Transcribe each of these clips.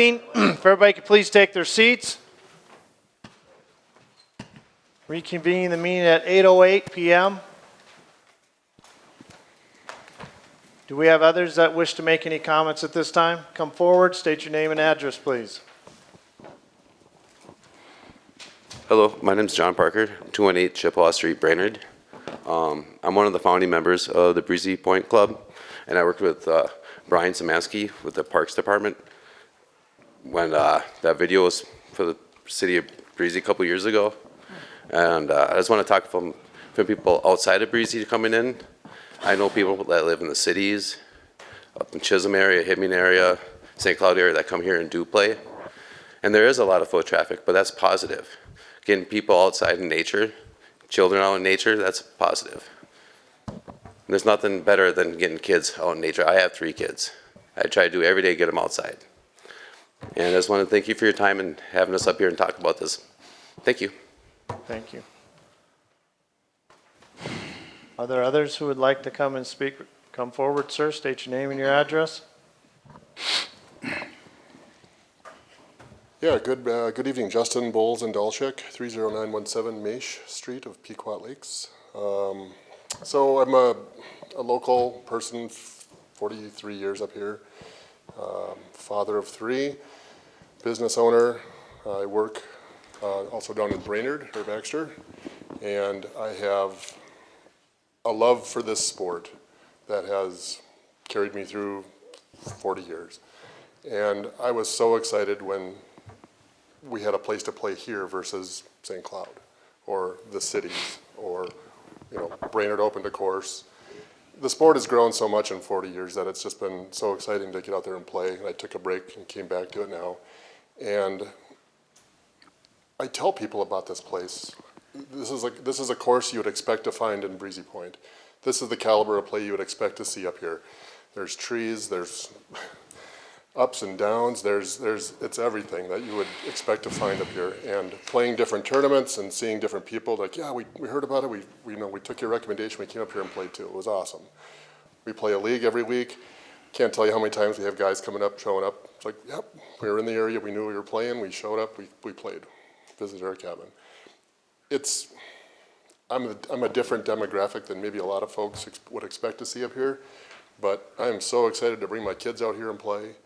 If everybody could please take their seats. Reconvene the meeting at 8:08 p.m. Do we have others that wish to make any comments at this time? Come forward, state your name and address, please. Hello, my name is John Parker, 218 Chippewa Street, Brainerd. I'm one of the founding members of the Breezy Point Club, and I worked with Brian Samansky with the Parks Department when that video was for the city of Breezy a couple years ago. And I just want to talk from people outside of Breezy coming in. I know people that live in the cities, up in Chisholm area, Hibbing area, St. Cloud area that come here and do play. And there is a lot of foot traffic, but that's positive. Getting people outside in nature, children out in nature, that's positive. There's nothing better than getting kids out in nature. I have 3 kids. I try to do every day, get them outside. And I just want to thank you for your time and having us up here and talk about this. Thank you. Thank you. Are there others who would like to come and speak? Come forward, sir. State your name and your address. Yeah, good evening. Justin Bowles and Dolchik, 30917 Maish Street of Pequot Lakes. So I'm a local person, 43 years up here, father of 3, business owner. I work also down in Brainerd or Baxter, and I have a love for this sport that has carried me through 40 years. And I was so excited when we had a place to play here versus St. Cloud or the cities or, Brainerd opened a course. The sport has grown so much in 40 years that it's just been so exciting to get out there and play. I took a break and came back to it now. And I tell people about this place. This is a course you would expect to find in Breezy Point. This is the caliber of play you would expect to see up here. There's trees, there's ups and downs, it's everything that you would expect to find up here. And playing different tournaments and seeing different people, like, yeah, we heard about it, we took your recommendation, we came up here and played too. It was awesome. We play a league every week. Can't tell you how many times we have guys coming up, showing up. It's like, yep, we were in the area, we knew we were playing, we showed up, we played, visited our cabin. I'm a different demographic than maybe a lot of folks would expect to see up here, but I am so excited to bring my kids out here and play,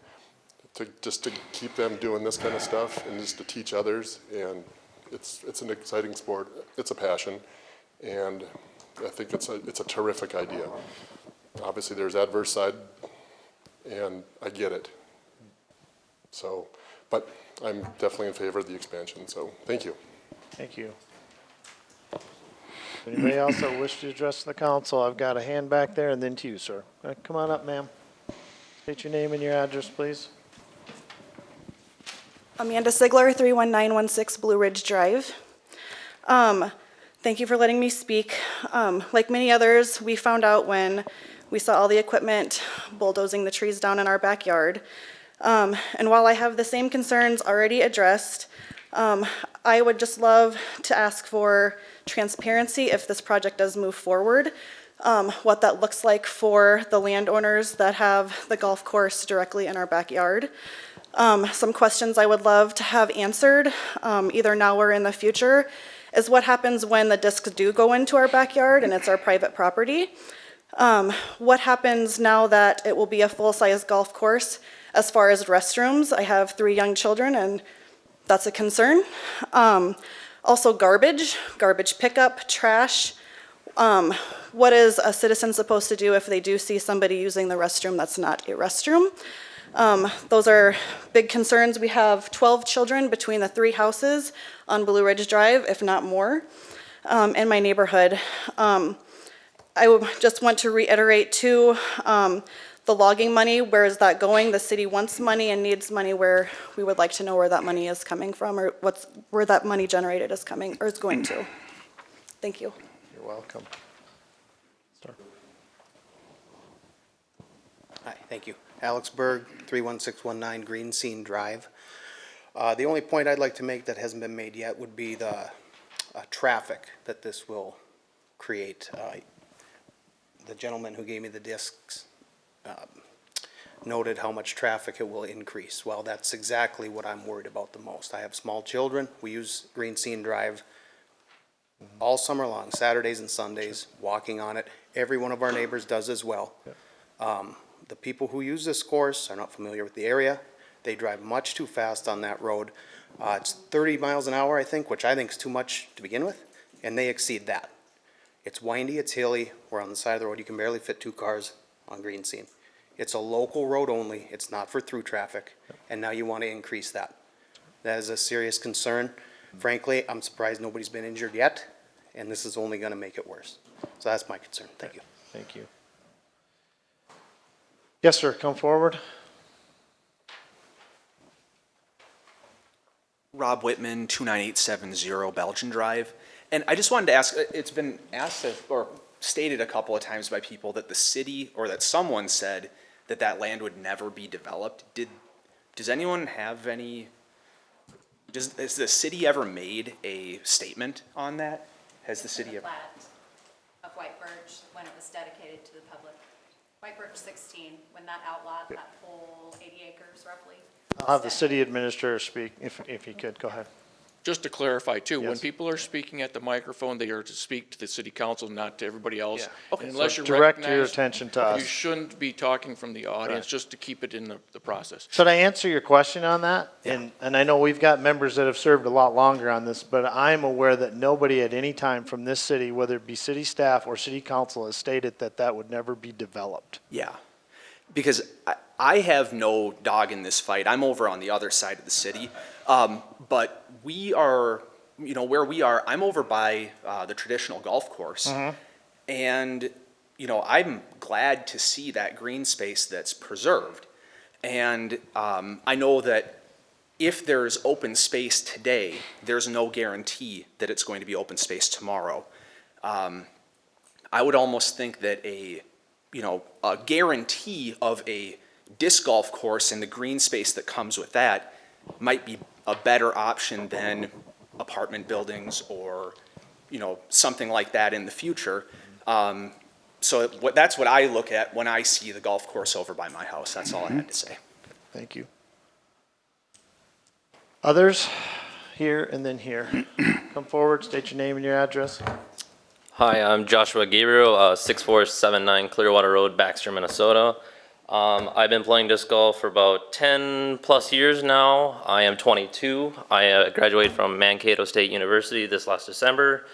to keep them doing this kind of stuff and just to teach others. And it's an exciting sport. It's a passion, and I think it's a terrific idea. Obviously, there's adverse side, and I get it. So, but I'm definitely in favor of the expansion. So, thank you. Thank you. Anybody else that wish to address the council? I've got a hand back there, and then to you, sir. Come on up, ma'am. State your name and your address, please. Amanda Sigler, 31916 Blue Ridge Drive. Thank you for letting me speak. Like many others, we found out when we saw all the equipment bulldozing the trees down in our backyard. And while I have the same concerns already addressed, I would just love to ask for transparency if this project does move forward, what that looks like for the landowners that have the golf course directly in our backyard. Some questions I would love to have answered, either now or in the future, is what happens when the discs do go into our backyard and it's our private property? What happens now that it will be a full-size golf course as far as restrooms? I have 3 young children, and that's a concern. Also garbage pickup, trash. What is a citizen supposed to do if they do see somebody using the restroom that's not a restroom? Those are big concerns. We have 12 children between the 3 houses on Blue Ridge Drive, if not more, in my neighborhood. I just want to reiterate too, the logging money, where is that going? The city wants money and needs money. Where we would like to know where that money is coming from, or where that money generated is coming or is going to. Thank you. You're welcome. Sir. Hi, thank you. Alex Berg, 31619 Green Scene Drive. The only point I'd like to make that hasn't been made yet would be the traffic that this will create. The gentleman who gave me the discs noted how much traffic it will increase. Well, that's exactly what I'm worried about the most. I have small children. We use Green Scene Drive all summer long, Saturdays and Sundays, walking on it. Every one of our neighbors does as well. The people who use this course are not familiar with the area. They drive much too fast on that road. It's 30 miles an hour, I think, which I think is too much to begin with, and they exceed that. It's windy, it's hilly, we're on the side of the road, you can barely fit 2 cars on Green Scene. It's a local road only, it's not for through traffic, and now you want to increase that. That is a serious concern. Frankly, I'm surprised nobody's been injured yet, and this is only going to make it worse. So that's my concern. Thank you. Thank you. Yes, sir, come forward. Rob Whitman, 29870 Belgian Drive. And I just wanted to ask, it's been asked or stated a couple of times by people that the city, or that someone said that that land would never be developed. Does anyone have any, has the city ever made a statement on that? Has the city ever? Plat of White Birch when it was dedicated to the public. White Birch 16, when that outlot, that whole 80 acres roughly. I'll have the city administrator speak, if he could, go ahead. Just to clarify too, when Yes. people are speaking at the microphone, they are to speak to the city council, not to everybody else. Yeah. Okay. Unless So you're direct your recognized, attention to you us. shouldn't be talking from the audience, Correct. just to keep it in the process. So to answer your question on that, and I know we've got members that have served a lot longer on this, but I'm aware that nobody at any time from this city, whether it be city staff or city council, has stated that that would never be developed. Yeah, because I have no dog in this fight. I'm over on the other side of the city. But we are, where we are, I'm over by the traditional golf course. And, I'm glad to see that green space that's preserved. And I know that if there's open space today, there's no guarantee that it's going to be open space tomorrow. I would almost think that a guarantee of a disc golf course and the green space that comes with that might be a better option than apartment buildings or, something like that in the future. So that's what I look at when I see the golf course over by my house. That's all I had to say. Thank you. Others? Here and then here. Come forward, state your name and your address. Hi, I'm Joshua Gabriel, 6479 Clearwater Road, Baxter, Minnesota. I've been playing disc golf for about 10 plus years now. I am 22. I graduated from Mankato State University this last December.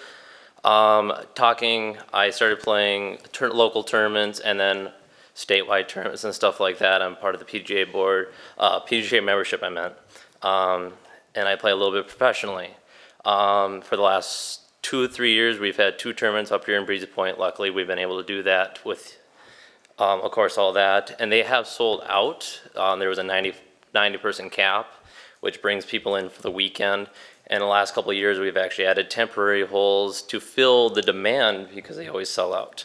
I started playing local tournaments and then statewide tournaments and stuff like that. I'm part of the PGA board, PGA membership I meant. And I play a little bit professionally. For the last 2 or 3 years, we've had 2 tournaments up here in Breezy Point. Luckily, we've been able to do that with, of course, all that. And they have sold out. There was a 90-person cap, which brings people in for the weekend. And the last couple of years, we've actually added temporary holes to fill the demand because they always sell out.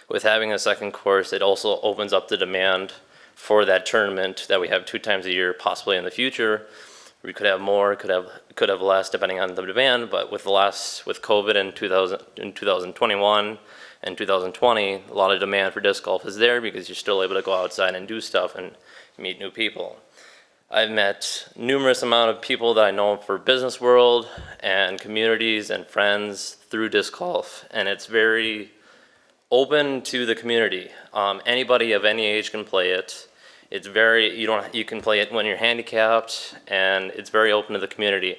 With having a second course, it also opens up the demand for that tournament that we have 2 times a year, possibly in the future. We could have more, could have less, depending on the demand. But with COVID in 2021 and 2020, a lot of demand for disc golf is there because you're still able to go outside and do stuff and meet new people. I've met numerous amount of people that I know for business world and communities and friends through disc golf, and it's very open to the community. Anybody of any age can play it. It's you can play it when you're handicapped, and it's very open to the community.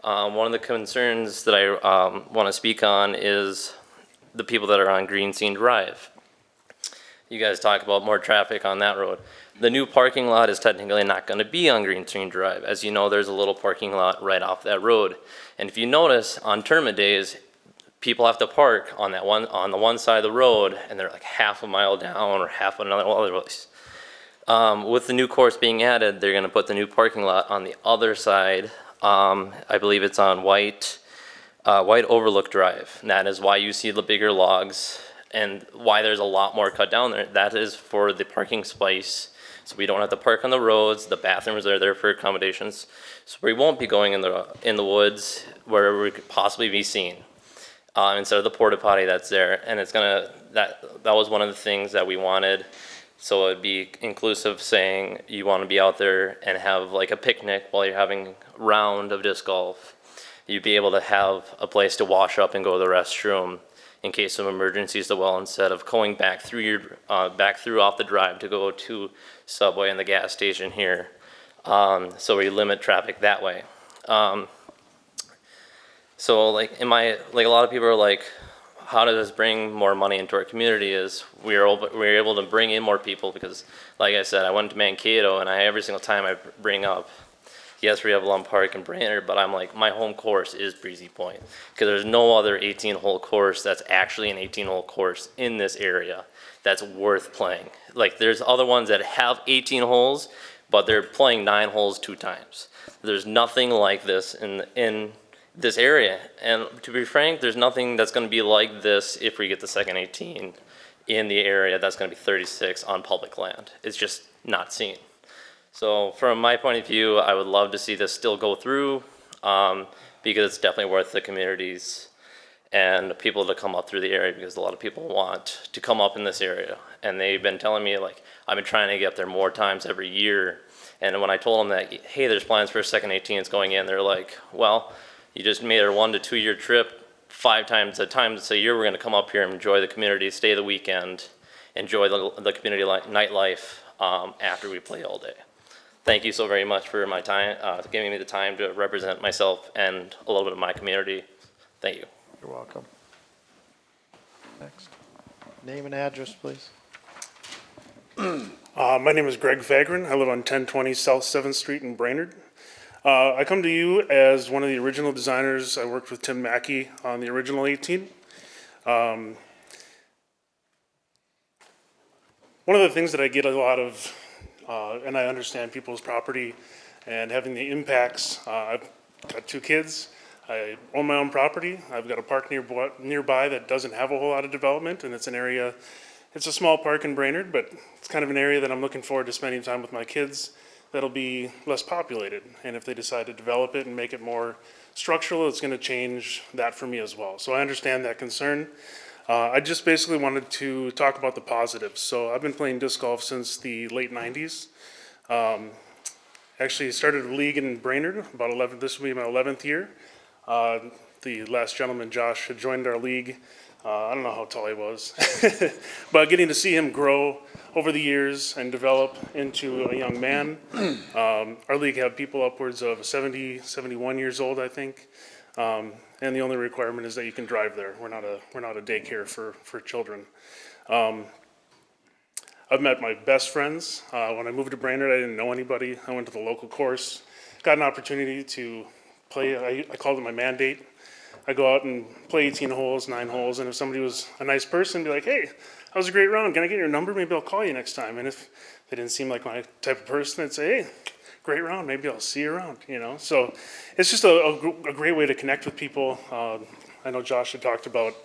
One of the concerns that I want to speak on is the people that are on Green Scene Drive. You guys talk about more traffic on that road. The new parking lot is technically not going to be on Green Scene Drive. As you know, there's a little parking lot right off that road. And if you notice, on tournament days, people have to park on the one side of the road, and they're like half a mile down or half another place. With the new course being added, they're going to put the new parking lot on the other side. I believe it's on White Overlook Drive. And that is why you see the bigger logs and why there's a lot more cut down there. That is for the parking space. So we don't have to park on the roads. The bathrooms are there for accommodations. So we won't be going in the woods where we could possibly be seen. Instead of the porta potty that's there. And it's that was one of the things that we wanted So it'd be inclusive saying you want to be out there and have like a picnic while you're having a round of disc golf. You'd be able to have a place to wash up and go to the restroom in case of emergencies as well, instead of going back through off the drive to go to Subway and the gas station here. So we limit traffic that way. So like a lot of people are like, how does this bring more money into our community? Is we're able to bring in more people because, like I said, I went to Mankato and every single time I bring up, yes, we have Lum Park and Brainerd, but I'm like, my home course is Breezy Point because there's no other 18-hole course that's actually an 18-hole course in this area that's worth playing. Like there's other ones that have 18 holes, but they're playing 9 holes 2 times. There's nothing like this in this area, and to be frank, there's nothing that's going to be like this if we get the second 18 in the area that's going to be 36 on public land. It's just not seen. So from my point of view, I would love to see this still go through because it's definitely worth the communities and people to come up through the area because a lot of people want to come up in this area. And they've been telling me, like, I've been trying to get up there more times every year. And when I told them that, hey, there's plans for a second 18s going in, they're like, well, you just made a 1 to 2 year trip 5 times a year. We're going to come up here and enjoy the community, stay the weekend, enjoy the community nightlife after we play all day. Thank you so very much for my time, giving me the time to represent myself and a little bit of my community. Thank you. You're welcome. Next. Name and address, please. My name is Greg Fagrin. I live on 1020 South 7th Street in Brainerd. I come to you as one of the original designers. I worked with Tim Mackey on the original 18. One of the things that I get a lot of, and I understand people's property and having the impacts. I've got 2 kids. I own my own property. I've got a park nearby that doesn't have a whole lot of development, and it's an area, it's a small park in Brainerd, but it's kind of an area that I'm looking forward to spending time with my kids that'll be less populated. And if they decide to develop it and make it more structural, it's gonna change that for me as well. So I understand that concern. I just basically wanted to talk about the positives. So I've been playing disc golf since the late 90s. Actually started a league in Brainerd, this will be my 11th year. The last gentleman, Josh, had joined our league. I don't know how tall he was, but getting to see him grow over the years and develop into a young man. Our league have people upwards of 70, 71 years old, I think. And the only requirement is that you can drive there. We're not a daycare for children. I've met my best friends. When I moved to Brainerd, I didn't know anybody. I went to the local course, got an opportunity to play. I called it my mandate. I go out and play 18 holes, 9 holes, and if somebody was a nice person, be like, hey, that was a great round. Can I get your number? Maybe I'll call you next time. And if they didn't seem like my type of person, I'd say, hey, great round. Maybe I'll see you around, you know? So it's just a great way to connect with people. I know Josh had talked about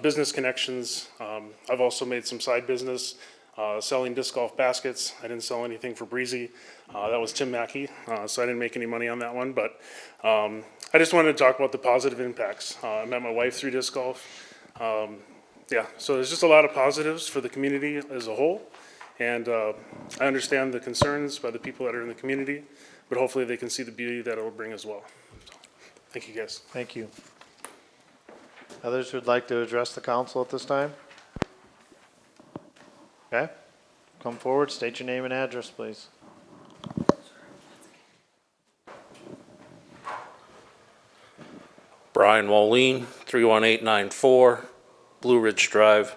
business connections. I've also made some side business selling disc golf baskets. I didn't sell anything for Breezy. That was Tim Mackey, so I didn't make any money on that one. But I just wanted to talk about the positive impacts. I met my wife through disc golf. Yeah, so there's just a lot of positives for the community as a whole. And I understand the concerns by the people that are in the community, but hopefully they can see the beauty that it will bring as well. So, thank you, guys. Thank you. Others who'd like to address the council at this time? Okay, come forward, state your name and address, please. Brian Moline, 31894 Blue Ridge Drive.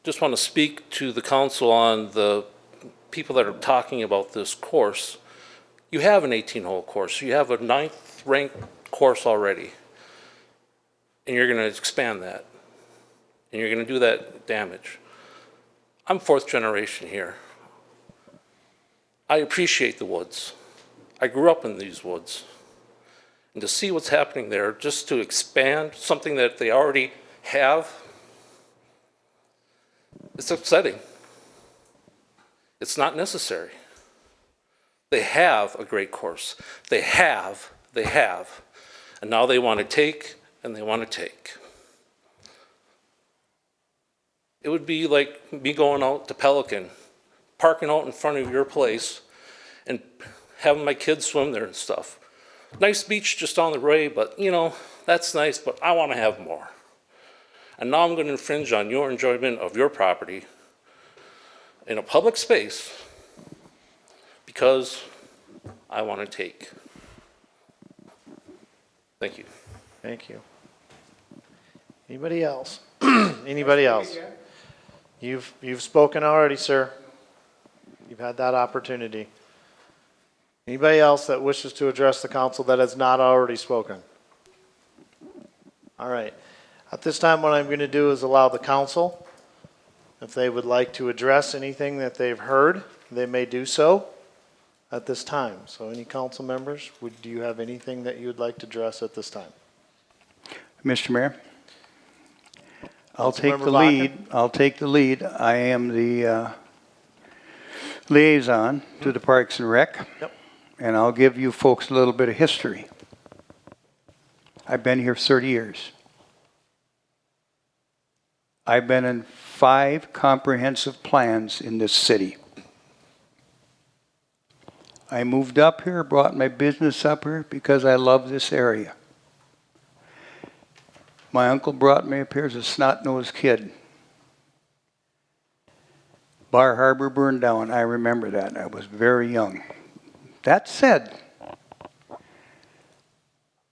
Just want to speak to the council on the people that are talking about this course. You have an 18-hole course. You have a 9th ranked course already. And you're going to expand that. And you're going to do that damage. I'm 4th generation here. I appreciate the woods. I grew up in these woods. And to see what's happening there, just to expand something that they already have, it's upsetting. It's not necessary. They have a great course. They have, and now they want to take, and they want to take. It would be like me going out to Pelican, parking out in front of your place and having my kids swim there and stuff. Nice beach just down the way, but you know, that's nice, but I want to have more. And now I'm going to infringe on your enjoyment of your property in a public space because I want to take. Thank you. Thank you. Anybody else? Anybody else? You've spoken already, sir. You've had that opportunity. Anybody else that wishes to address the council that has not already spoken? All right. At this time, what I'm going to do is allow the council, if they would like to address anything that they've heard, they may do so at this time. So any council members, do you have anything that you would like to address at this time? Mr. Mayor, I'll take Councilmember the lead. I'll take the lead. I am the liaison to the Parks and Rec. Yep. And I'll give you folks a little bit of history. I've been here 30 years. I've been in 5 comprehensive plans in this city. I moved up here, brought my business up here because I love this area. My uncle brought me up here as a snot-nosed kid. Bar Harbor burned down. I remember that. I was very young. That said,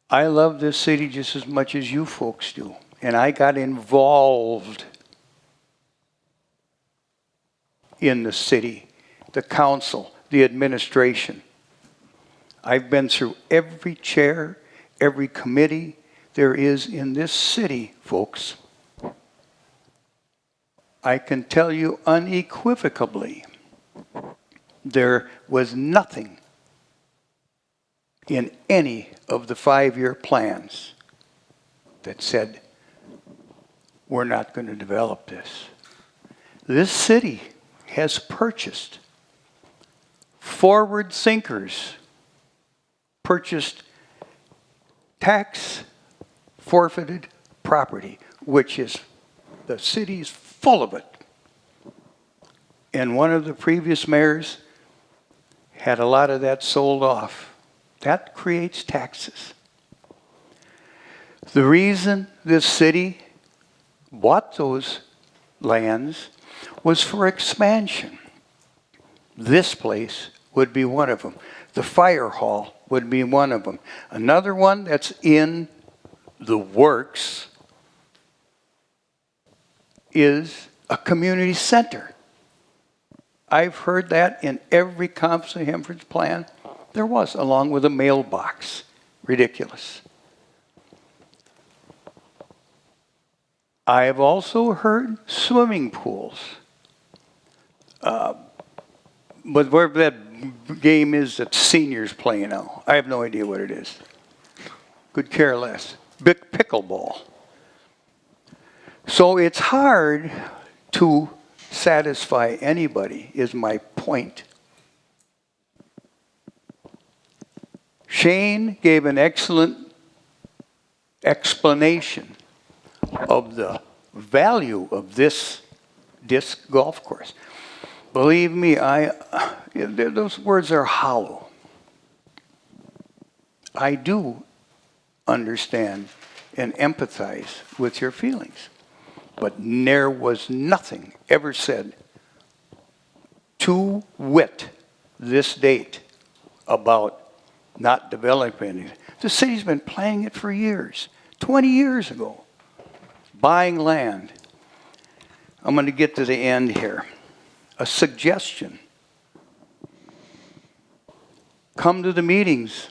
I love this city just as much as you folks do. And I got involved in the city, the council, the administration. I've been through every chair, every committee there is in this city, folks. I can tell you unequivocally, there was nothing in any of the 5-year plans that said, we're not going to develop this. This city has purchased forward thinkers, purchased tax forfeited property, which is, the city's full of it. And one of the previous mayors had a lot of that sold off. That creates taxes. The reason this city bought those lands was for expansion. This place would be one of them. The fire hall would be one of them. Another one that's in the works is a community center. I've heard that in every comprehensive plan there was, along with a mailbox. Ridiculous. I have also heard swimming pools. But where that game is that seniors play now, I have no idea what it is. Could care less. Big pickleball. So it's hard to satisfy anybody, is my point. Shane gave an excellent explanation of the value of this disc golf course. Believe me, those words are hollow. I do understand and empathize with your feelings. But there was nothing ever said to wit this date about not developing it. The city's been planning it for years, 20 years ago, buying land. I'm going to get to the end here. A suggestion. Come to the meetings.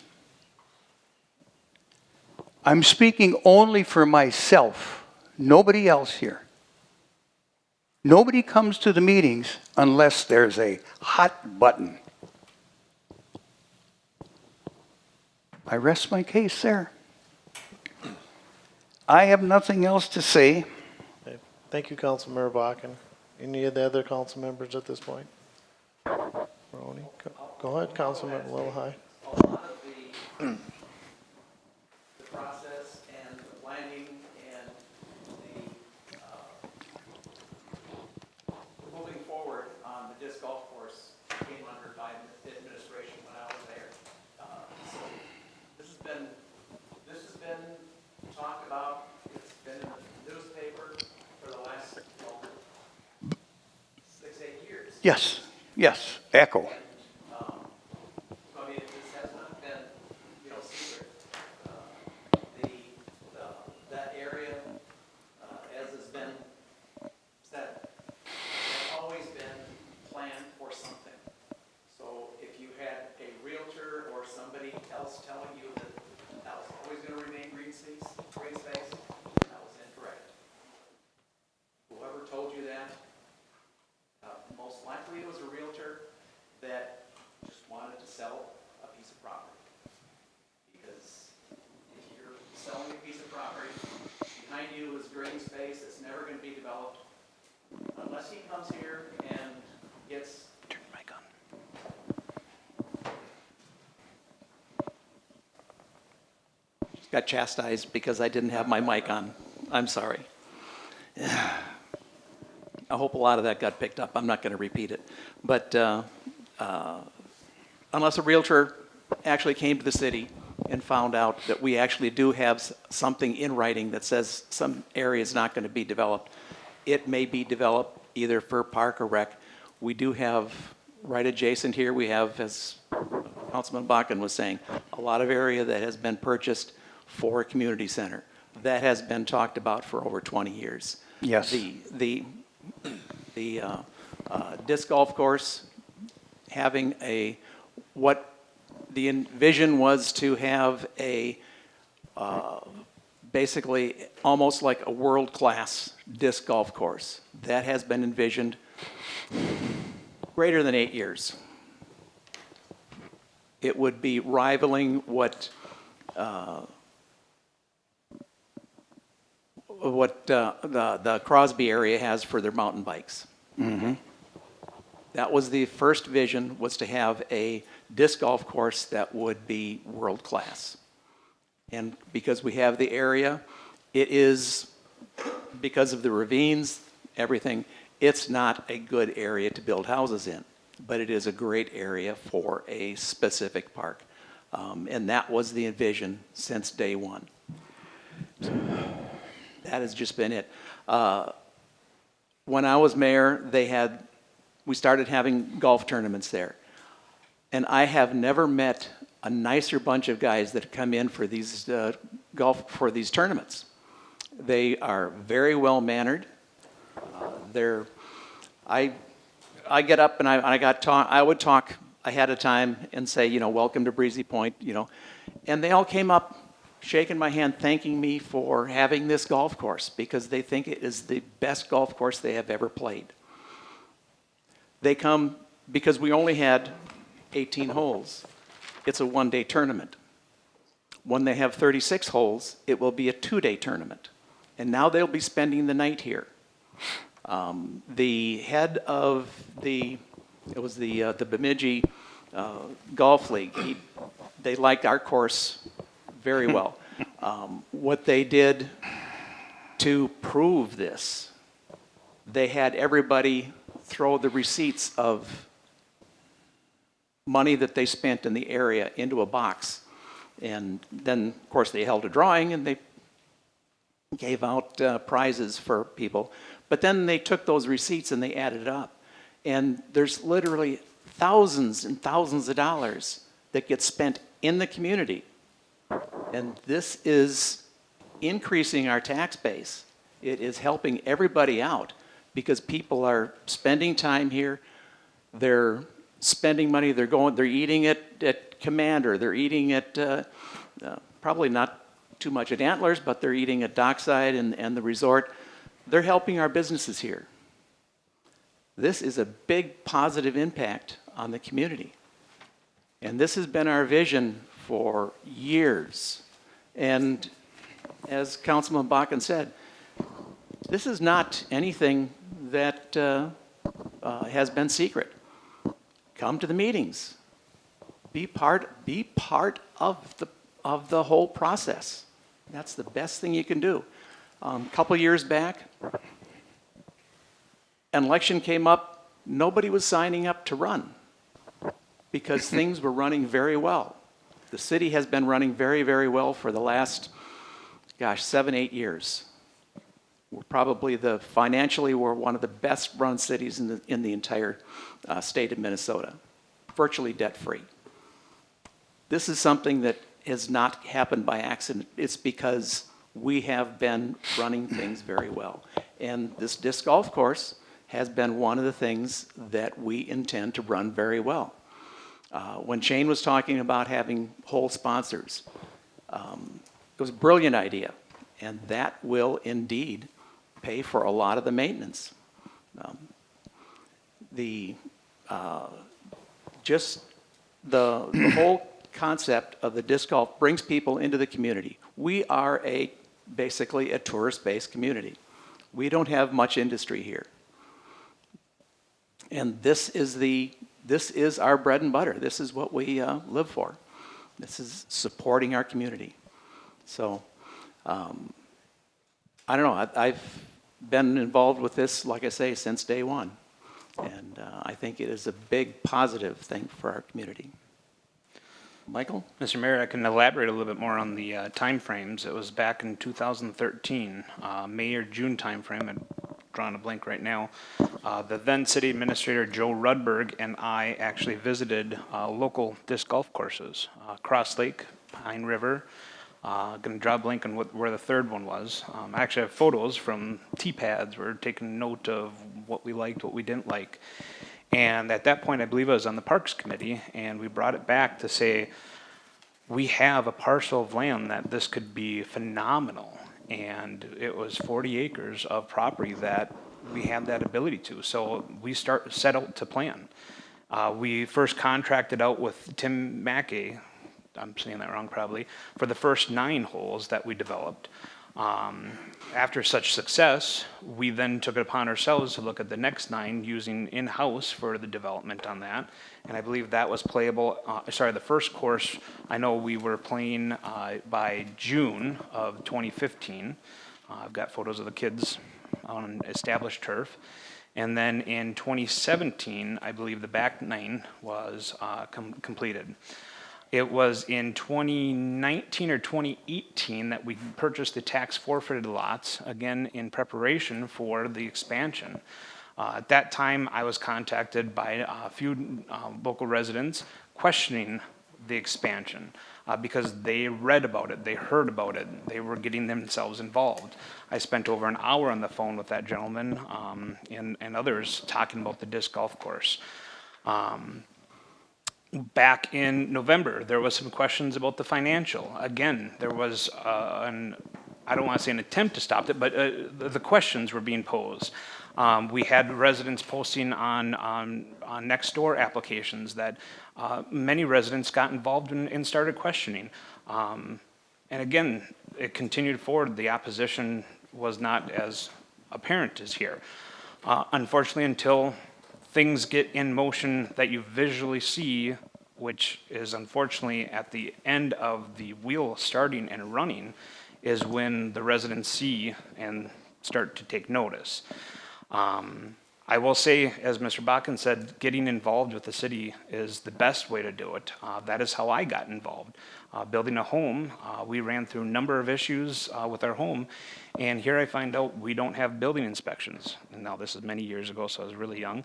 I'm speaking only for myself, nobody else here. Nobody comes to the meetings unless there's a hot button. I rest my case there. I have nothing else to say. Okay. Thank you, Councilmember Bakken. Any of the other council members at this point? Ronnie, go ahead, Councilman Lillehei. A lot of the process and the planning and the Yes, yes, echo. I mean, this has not been, secret. That area, as has been said, has always been planned for something. So if you had a realtor or somebody else telling you that that was always going to remain green space, that was incorrect. Whoever told you that, most likely it was a realtor that just wanted to sell a piece of property. Because if you're selling a piece of property, behind you is green space that's never going to be developed, unless he comes here and gets. Turn the mic on. Got chastised because I didn't have my mic on. I'm sorry. I hope a lot of that got picked up. I'm not going to repeat it. But unless a realtor actually came to the city and found out that we actually do have something in writing that says some area is not going to be developed, it may be developed either for park or rec. We do have, right adjacent here, we have, as Councilman Bakken was saying, a lot of area that has been purchased for a community center. That has been talked about for over 20 years. Yes. The disc golf course, having what the vision was to have basically almost like a world-class disc golf course. That has been envisioned greater than 8 years. It would be rivaling what the Crosby area has for their mountain bikes. Mm-hmm. That was the first vision, was to have a disc golf course that would be world-class. And because we have the area, it is, because of the ravines, everything, it's not a good area to build houses in, but it is a great area for a specific park. And that was the vision since day one. That has just been it. When I was mayor, we started having golf tournaments there. And I have never met a nicer bunch of guys that come in for these these tournaments. They are very well mannered. I get up and I would talk ahead of time and say, welcome to Breezy Point, and they all came up shaking my hand, thanking me for having this golf course because they think it is the best golf course they have ever played. They come because we only had 18 holes. It's a one-day tournament. When they have 36 holes, it will be a two-day tournament. And now they'll be spending the night here. The head of the Bemidji Golf League, they liked our course very well. What they did to prove this, they had everybody throw the receipts of money that they spent in the area into a box. And then, of course, they held a drawing and they gave out prizes for people. But then they took those receipts and they added it up. And there's literally thousands and thousands of dollars that get spent in the community. And this is increasing our tax base. It is helping everybody out because people are spending time here. They're spending money. They're eating at Commander. They're eating at, probably not too much at Antlers, but they're eating at Dockside and the resort. They're helping our businesses here. This is a big positive impact on the community. And this has been our vision for years. And as Councilman Bakken said, this is not anything that has been secret. Come to the meetings. Be part of the whole process. That's the best thing you can do. A couple years back, an election came up, nobody was signing up to run because things were running very well. The city has been running very, very well for the last, 7, 8 years. We're probably financially, we're one of the best run cities in the entire state of Minnesota, virtually debt-free. This is something that has not happened by accident. It's because we have been running things very well. And this disc golf course has been one of the things that we intend to run very well. When Shane was talking about having whole sponsors, it was a brilliant idea, and that will indeed pay for a lot of the maintenance. The whole concept of the disc golf brings people into the community. We are basically a tourist-based community. We don't have much industry here. And this is our bread and butter. This is what we live for. This is supporting our community. So, I don't know, I've been involved with this, like I say, since day one. And I think it is a big positive thing for our community. Michael? Mr. Mayor, I can elaborate a little bit more on the timeframes. It was back in 2013, May or June timeframe. I'm drawing a blank right now. The then city administrator, Joe Rudberg, and I actually visited local disc golf courses, Cross Lake, Pine River. Going to draw a blank on where the third one was. I actually have photos from T-pads. We're taking note of what we liked, what we didn't like. And at that point, I believe I was on the Parks Committee, and we brought it back to say, we have a parcel of land that this could be phenomenal. And it was 40 acres of property that we had that ability to. So we set out to plan. We first contracted out with Tim Mackey, I'm saying that wrong probably, for the first 9 holes that we developed. After such success, we then took it upon ourselves to look at the next 9 using in-house for the development on that. And I believe that was playable, the first course, I know we were playing by June of 2015. I've got photos of the kids on established turf. And then in 2017, I believe the back 9 was completed. It was in 2019 or 2018 that we purchased the tax forfeited lots, again in preparation for the expansion. At that time, I was contacted by a few local residents questioning the expansion because they read about it, they heard about it, they were getting themselves involved. I spent over an hour on the phone with that gentleman and others talking about the disc golf course. Back in November, there was some questions about the financial. Again, there was I don't want to say an attempt to stop it, but the questions were being posed. We had residents posting on Nextdoor applications that many residents got involved in and started questioning. And again, it continued forward. The opposition was not as apparent as here. Unfortunately, until things get in motion that you visually see, which is unfortunately at the end of the wheel starting and running, is when the residents see and start to take notice. I will say, as Mr. Bakken said, getting involved with the city is the best way to do it. That is how I got involved. Building a home, we ran through a number of issues with our home, and here I find out we don't have building inspections. And now this is many years ago, so I was really young.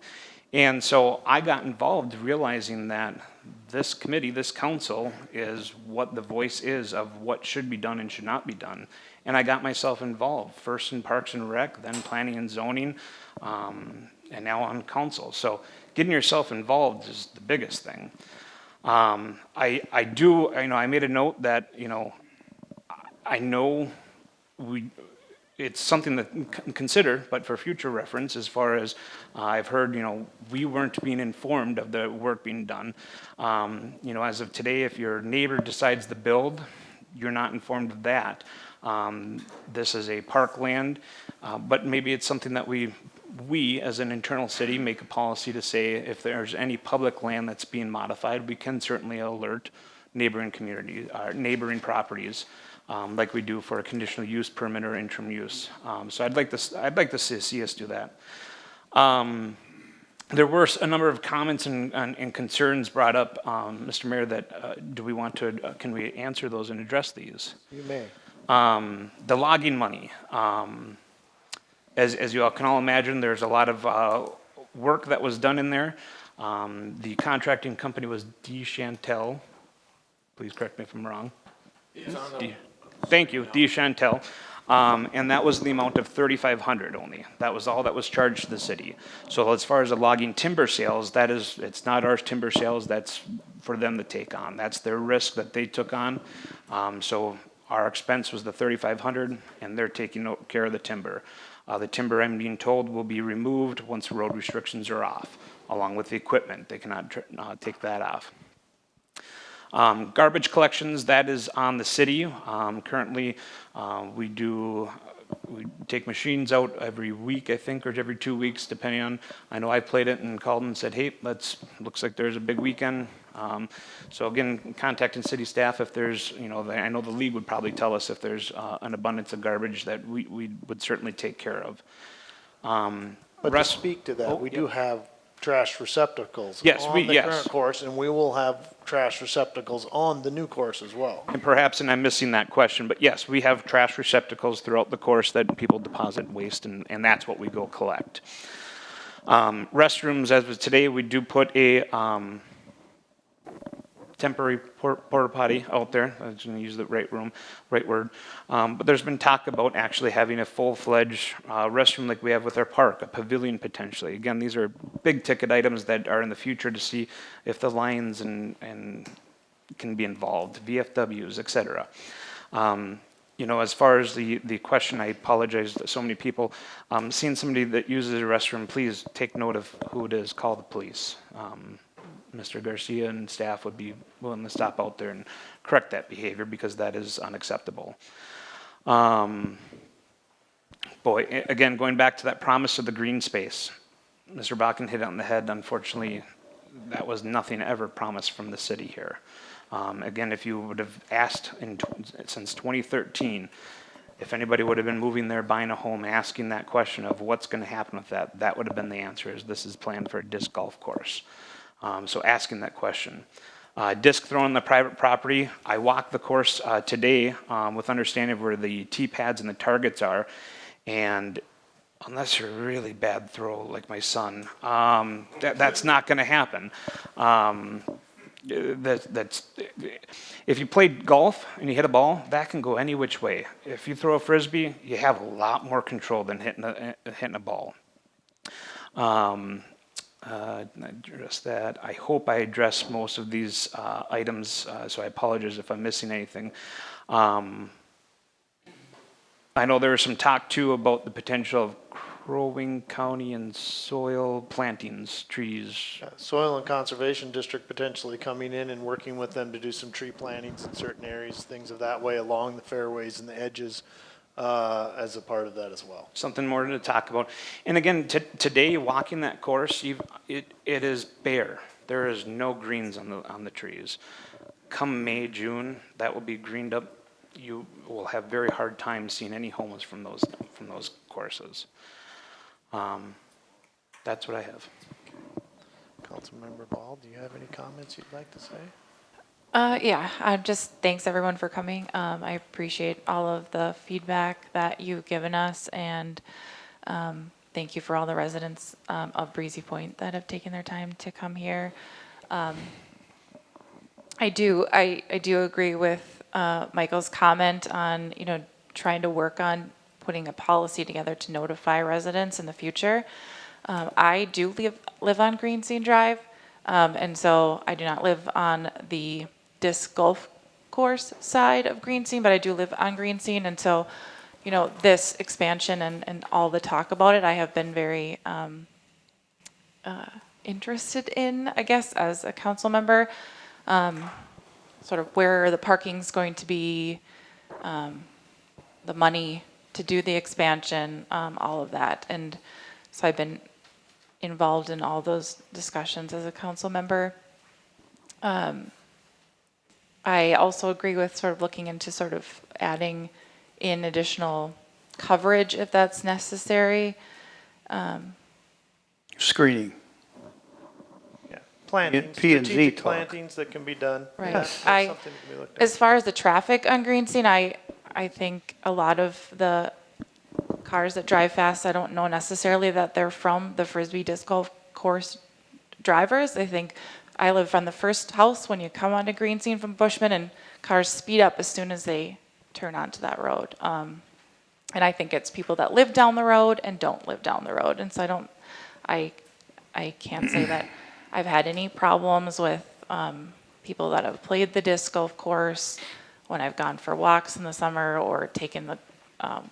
And so I got involved realizing that this committee, this council, is what the voice is of what should be done and should not be done. And I got myself involved, first in Parks and Rec, then Planning and Zoning, and now on council. So getting yourself involved is the biggest thing. I made a note that, I know it's something to consider, but for future reference, as far as I've heard, we weren't being informed of the work being done. As of today, if your neighbor decides to build, you're not informed of that. This is a parkland, but maybe it's something that we as an internal city make a policy to say if there's any public land that's being modified, we can certainly alert neighboring communities, neighboring properties, like we do for a conditional use permit or interim use. So I'd like to see us do that. There were a number of comments and concerns brought up, Mr. Mayor, that can we answer those and address these? You may. The logging money. As you all can all imagine, there's a lot of work that was done in there. The contracting company was D. Chantel. Please correct me if I'm wrong. Thank you, D. Chantel. And that was the amount of $3,500 only. That was all that was charged to the city. So as far as the logging timber sales, it's not our timber sales, that's for them to take on. That's their risk that they took on. So our expense was the $3,500, and they're taking care of the timber. The timber, I'm being told, will be removed once road restrictions are off, along with the equipment. They cannot take that off. Garbage collections, that is on the city. Currently, we take machines out every week, I think, or every 2 weeks, depending on, I know I played it and called and said, hey, looks like there's a big weekend. So again, contacting city staff if there's, I know the league would probably tell us if there's an abundance of garbage that we would certainly take care of. But to speak to that, we do have trash receptacles on the current course, and we will have trash receptacles on the new course as well. And perhaps, and I'm missing that question, but yes, we have trash receptacles throughout the course that people deposit waste, and that's what we go collect. Restrooms, as of today, we do put a temporary porta potty out there. I was going to use the right word. But there's been talk about actually having a full-fledged restroom like we have with our park, a pavilion potentially. Again, these are big ticket items that are in the future to see if the Lions and can be involved, VFWs, et cetera. As far as the question, I apologize to so many people. Seeing somebody that uses a restroom, please take note of who it is, call the police. Mr. Garcia and staff would be willing to stop out there and correct that behavior because that is unacceptable. Again, going back to that promise of the green space, Mr. Bakken hit it on the head. Unfortunately, that was nothing ever promised from the city here. Again, if you would have asked since 2013, if anybody would have been moving there, buying a home, asking that question of what's going to happen with that, that would have been the answer, is this is planned for a disc golf course. So asking that question. Disc thrown on the private property. I walked the course today with understanding of where the tee pads and the targets are, and unless you're a really bad throw like my son, that's not going to happen. If you played golf and you hit a ball, that can go any which way. If you throw a frisbee, you have a lot more control than hitting a ball. Address that. I hope I addressed most of these items, so I apologize if I'm missing anything. I know there was some talk too about the potential of Crow Wing County and soil plantings, trees. Soil and Conservation District potentially coming in and working with them to do some tree plantings in certain areas, things of that way along the fairways and the edges. As a part of that as well. Something more to talk about. And again, today walking that course, it is bare. There is no greens on the trees. Come May, June, that will be greened up. You will have very hard time seeing any homeless from those courses. That's what I have. Councilmember Ball, do you have any comments you'd like to say? Just thanks everyone for coming. I appreciate all of the feedback that you've given us, and thank you for all the residents of Breezy Point that have taken their time to come here. I do agree with Michael's comment on trying to work on putting a policy together to notify residents in the future. I do live on Green Scene Drive, and so I do not live on the disc golf course side of Green Scene, but I do live on Green Scene, and so, this expansion and all the talk about it, I have been very interested in, I guess, as a council member, sort of where the parking's going to be, the money to do the expansion, all of that, and so I've been involved in all those discussions as a council member. I also agree with sort of looking into sort of adding in additional coverage if that's necessary. Screening. Yeah, plantings, P&Z strategic talk. plantings that can be done. Right. That's something that can be looked at. As far as the traffic on Green Scene, I think a lot of the cars that drive fast, I don't know necessarily that they're from the Frisbee disc golf course drivers. I think I live on the first house when you come onto Green Scene from Bushman, and cars speed up as soon as they turn onto that road. And I think it's people that live down the road and don't live down the road. And so I can't say that I've had any problems with people that have played the disc golf course when I've gone for walks in the summer or taken the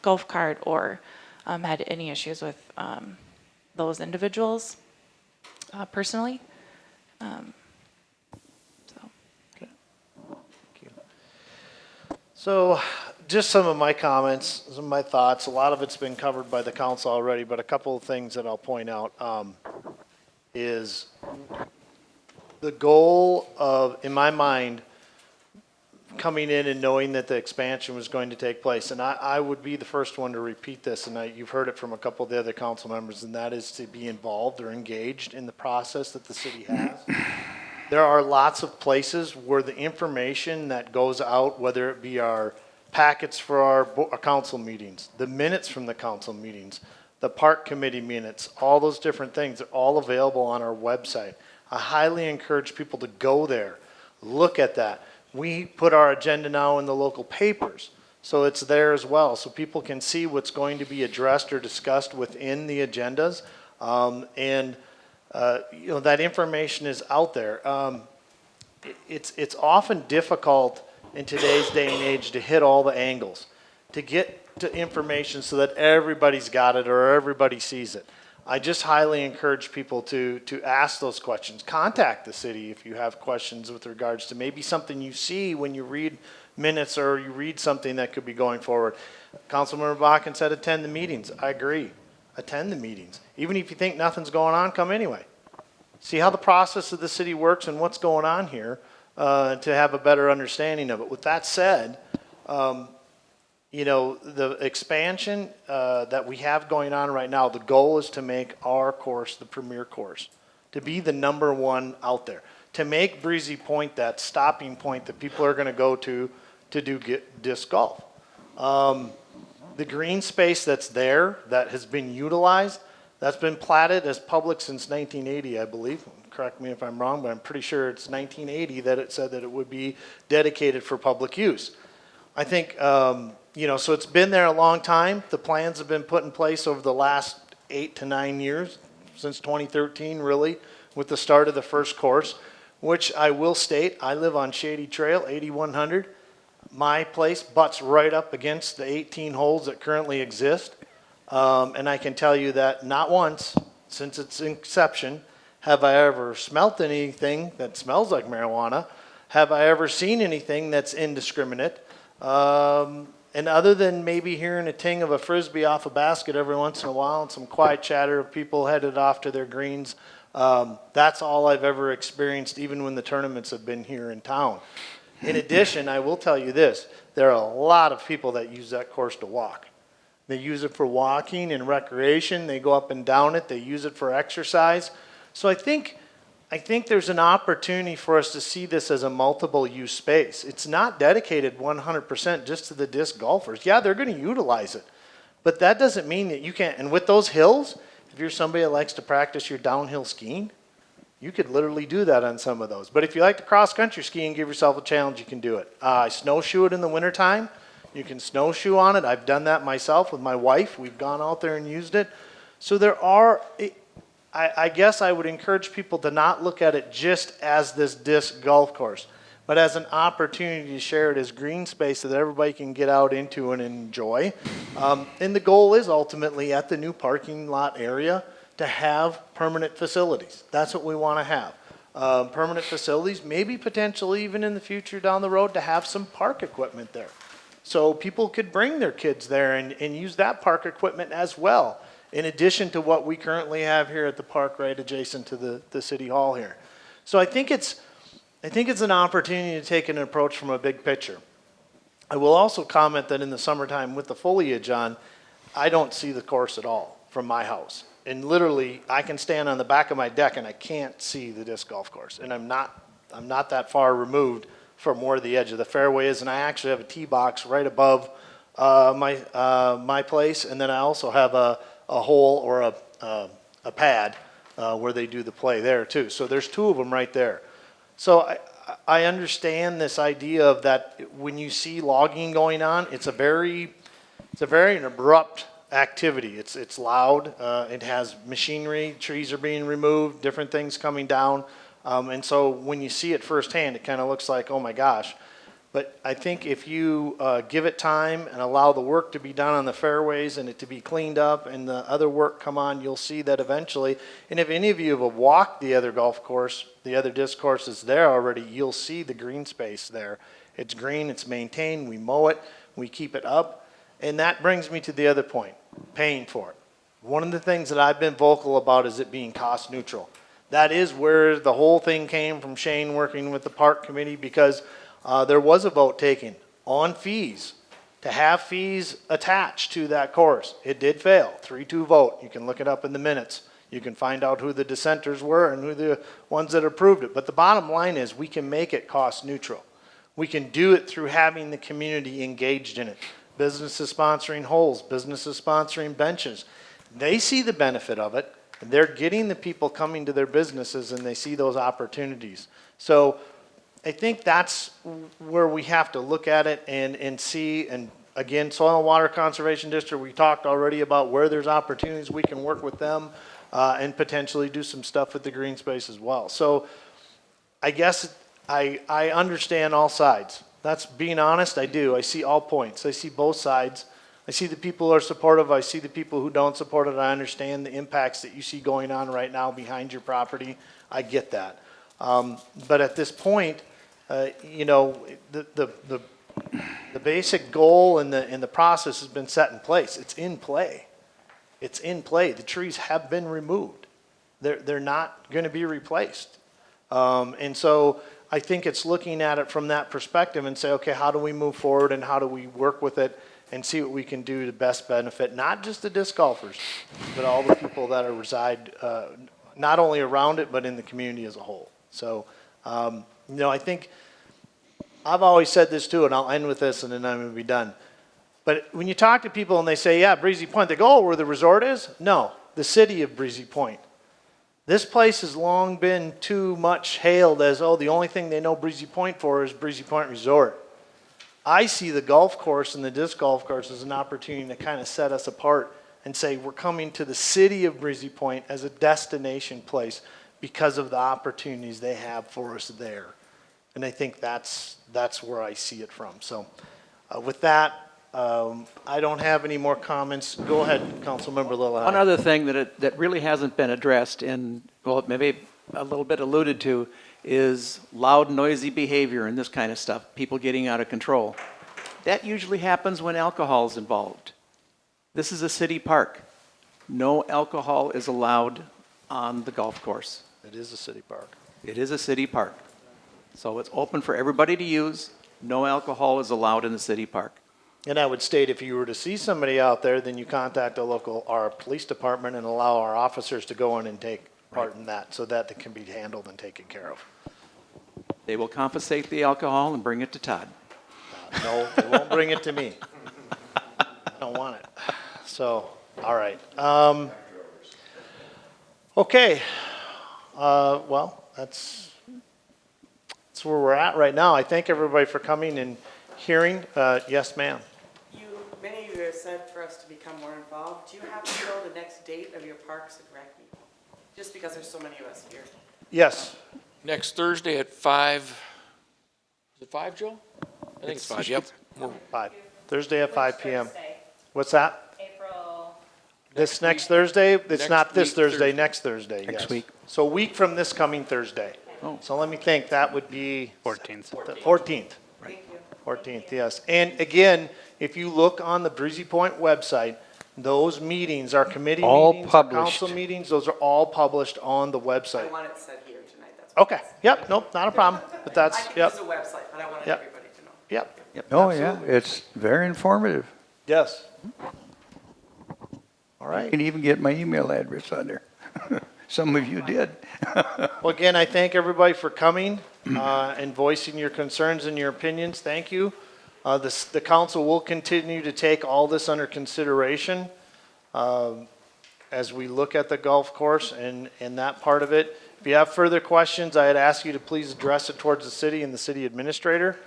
golf cart, or had any issues with those individuals personally. So just some of my comments, some of my thoughts. A lot of it's been covered by the council already, but a couple of things that I'll point out is the goal of, in my mind, coming in and knowing that the expansion was going to take place. And I would be the first one to repeat this, and you've heard it from a couple of the other council members, and that is to be involved or engaged in the process that the city has. There are lots of places where the information that goes out, whether it be our packets for our council meetings, the minutes from the council meetings, the park committee minutes, all those different things are all available on our website. I highly encourage people to go there, look at that. We put our agenda now in the local papers, so it's there as well, so people can see what's going to be addressed or discussed within the agendas. You know, that information is out there. It's often difficult in today's day and age to hit all the angles, to get to information so that everybody's got it or everybody sees it. I just highly encourage people to ask those questions. Contact the city if you have questions with regards to maybe something you see when you read minutes or you read something that could be going forward. Councilmember Bakken said attend the meetings. I agree. Attend the meetings. Even if you think nothing's going on, come anyway. See how the process of the city works and what's going on here to have a better understanding of it. With that said, you know, the expansion that we have going on right now, the goal is to make our course the premier course, to be the #1 out there, to make Breezy Point that stopping point that people are going to go to do disc golf. The green space that's there, that has been utilized, that's been platted as public since 1980, I believe. Correct me if I'm wrong, but I'm pretty sure it's 1980 that it said that it would be dedicated for public use. I think, you know, so it's been there a long time. The plans have been put in place over the last 8 to 9 years, since 2013 really, with the start of the first course, which I will state, I live on Shady Trail, 8100. My place butts right up against the 18 holes that currently exist. And I can tell you that not once, since its inception, have I ever smelt anything that smells like marijuana. Have I ever seen anything that's indiscriminate? And other than maybe hearing a ting of a Frisbee off a basket every once in a while and some quiet chatter of people headed off to their greens, that's all I've ever experienced, even when the tournaments have been here in town. In addition, I will tell you this, there are a lot of people that use that course to walk. They use it for walking and recreation. They go up and down it. They use it for exercise. So I think there's an opportunity for us to see this as a multiple use space. It's not dedicated 100% just to the disc golfers. Yeah, they're going to utilize it, but that doesn't mean that you can't. And with those hills, if you're somebody that likes to practice your downhill skiing, you could literally do that on some of those. But if you like to cross country ski and give yourself a challenge, you can do it. I snowshoe it in the wintertime. You can snowshoe on it. I've done that myself with my wife. We've gone out there and used it. So there are, I guess I would encourage people to not look at it just as this disc golf course, but as an opportunity to share it as green space so that everybody can get out into and enjoy. And the goal is ultimately at the new parking lot area to have permanent facilities. That's what we want to have. Permanent facilities, maybe potentially even in the future down the road to have some park equipment there. So people could bring their kids there and use that park equipment as well, in addition to what we currently have here at the park right adjacent to the city hall here. So I think it's an opportunity to take an approach from a big picture. I will also comment that in the summertime with the foliage on, I don't see the course at all from my house. And literally, I can stand on the back of my deck and I can't see the disc golf course. And I'm not that far removed from where the edge of the fairway is. And I actually have a tee box right above my place, and then I also have a hole or a pad where they do the play there too. So there's two of them right there. So I understand this idea of that when you see logging going on, it's a very abrupt activity. It's loud. It has machinery. Trees are being removed. Different things coming down. And so when you see it firsthand, it kind of looks like, oh my gosh. But I think if you give it time and allow the work to be done on the fairways and it to be cleaned up and the other work come on, you'll see that eventually. And if any of you have walked the other golf course, the other disc course is there already, you'll see the green space there. It's green, it's maintained, we mow it, we keep it up. And that brings me to the other point, paying for it. One of the things that I've been vocal about is it being cost neutral. That is where the whole thing came from Shane working with the park committee, because there was a vote taken on fees, to have fees attached to that course. It did fail, 3-2 vote. You can look it up in the minutes. You can find out who the dissenters were and who the ones that approved it. But the bottom line is we can make it cost neutral. We can do it through having the community engaged in it. Businesses sponsoring holes, businesses sponsoring benches. They see the benefit of it. And they're getting the people coming to their businesses and they see those opportunities. So I think that's where we have to look at it and see. And again, Soil and Water Conservation District, we talked already about where there's opportunities we can work with them and potentially do some stuff with the green space as well. So I guess I understand all sides. That's being honest, I do. I see all points. I see both sides. I see the people who are supportive. I see the people who don't support it. I understand the impacts that you see going on right now behind your property. I get that. But at this point, you know, the basic goal and the process has been set in place. It's in play. It's in play. The trees have been removed. They're not going to be replaced. And so I think it's looking at it from that perspective and say, okay, how do we move forward and how do we work with it and see what we can do to best benefit not just the disc golfers, but all the people that are reside not only around it, but in the community as a whole. So, you know, I think I've always said this too, and I'll end with this and then I'm going to be done. But when you talk to people and they say, yeah, Breezy Point, they go, oh, where the resort is? No, the city of Breezy Point. This place has long been too much hailed as, oh, the only thing they know Breezy Point for is Breezy Point Resort. I see the golf course and the disc golf course as an opportunity to kind of set us apart and say we're coming to the city of Breezy Point as a destination place because of the opportunities they have for us there. And I think that's where I see it from. So with that, I don't have any more comments. Go ahead, Councilmember Lillard. One other thing that really hasn't been addressed and, well, maybe a little bit alluded to, is loud, noisy behavior and this kind of stuff, people getting out of control. That usually happens when alcohol is involved. This is a city park. No alcohol is allowed on the golf course. It is a city park. It is a city park. So it's open for everybody to use. No alcohol is allowed in the city park. And I would state if you were to see somebody out there, then you contact our police department and allow our officers to go in and take part in that so that it can be handled and taken care of. They will confiscate the alcohol and bring it to Todd. No, they won't bring it to me. I don't want it. So, all right. Okay. Well, that's where we're at right now. I thank everybody for coming and hearing. Yes, ma'am. Many of you have said for us to become more involved. Do you happen to know the next date of your Parks and Rec meeting? Just because there's so many of us here. Yes. Next Thursday at 5. Is it 5, Joe? I think it's 5, yep. 5. Thursday at 5 p.m. Thursday, What's that? April, This next Thursday? It's Next not this week, Thursday, Thursday. next Thursday, Next yes. week. So a week from this coming Thursday. Oh. So let me think, that would be 14th. the 14th. Thank you. 14th, yes. And again, if you look on the Breezy Point website, those meetings, our committee All meetings, our published. council meetings, those are all published on the I website. want it said here tonight, that's why. Okay, yep, nope, not a problem, but that's, I can yep, use the website, but I wanted Yep. everybody to know. yep, Oh, yeah, it's very informative. yes. All You right. can even get my email address on there. Some of you did. Well, again, I thank everybody for coming and voicing your concerns and your opinions. Thank you. The council will continue to take all this under consideration as we look at the golf course and that part of it. If you have further questions, I'd ask you to please address it towards the city and the city administrator.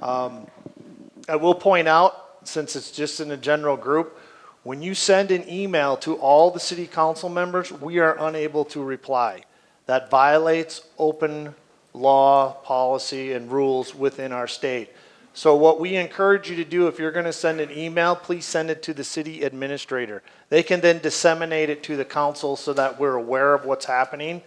I will point out, since it's just in a general group, when you send an email to all the city council members, we are unable to reply. That violates open law, policy, and rules within our state. So what we encourage you to do, if you're going to send an email, please send it to the city administrator. They can then disseminate it to the council so that we're aware of what's happening.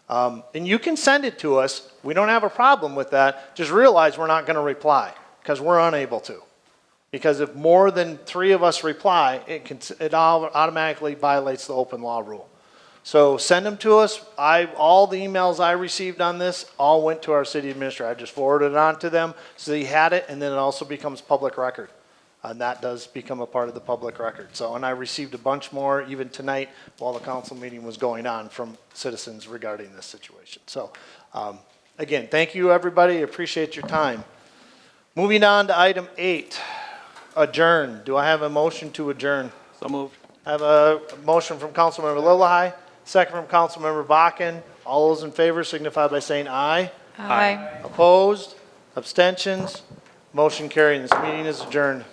And you can send it to us. We don't have a problem with that. Just realize we're not going to reply because we're unable to. Because if more than 3 of us reply, it automatically violates the open law rule. So send them to us. All the emails I received on this all went to our city administrator. I just forwarded it on to them so they had it, and then it also becomes public record. And that does become a part of the public record. So, and I received a bunch more even tonight while the council meeting was going on from citizens regarding this situation. So, again, thank you, everybody. Appreciate your time. Moving on to item 8, adjourn. Do I have a motion to adjourn? So moved. I have a motion from Councilmember Lillehei, second from Councilmember Bakken. All those in favor signify by saying aye. Aye. Opposed? Abstentions? Motion carried. This meeting is adjourned.